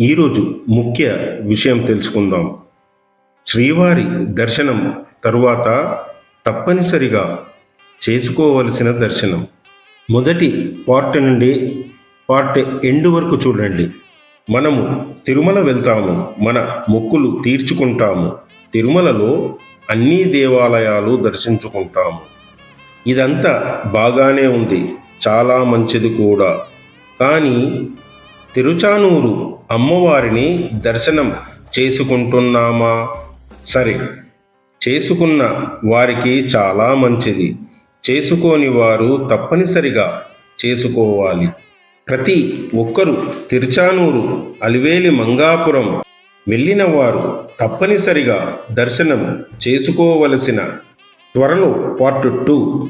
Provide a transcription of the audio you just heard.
ఈరోజు ముఖ్య విషయం తెలుసుకుందాం. శ్రీవారి దర్శనం తరువాత తప్పనిసరిగా చేసుకోవలసిన దర్శనం. మొదటి పార్ట్ నుండి పార్ట్ ఎండ్ వరకు చూడండి. మనము తిరుమల వెళ్తాము, మన మొక్కులు తీర్చుకుంటాము, తిరుమలలో అన్ని దేవాలయాలు దర్శించుకుంటాము. ఇదంతా బాగానే ఉంది, చాలా మంచిది కూడా. కానీ తిరుచానూరు అమ్మవారిని దర్శనం చేసుకుంటున్నామా? సరే, చేసుకున్న వారికి చాలా మంచిది, చేసుకోని వారు తప్పనిసరిగా చేసుకోవాలి. ప్రతి ఒక్కరూ తిరుచానూరు, అలివేలి మంగాపురం వెళ్ళిన వారు తప్పనిసరిగా దర్శనం చేసుకోవలసిన. త్వరలో పార్ట్ 2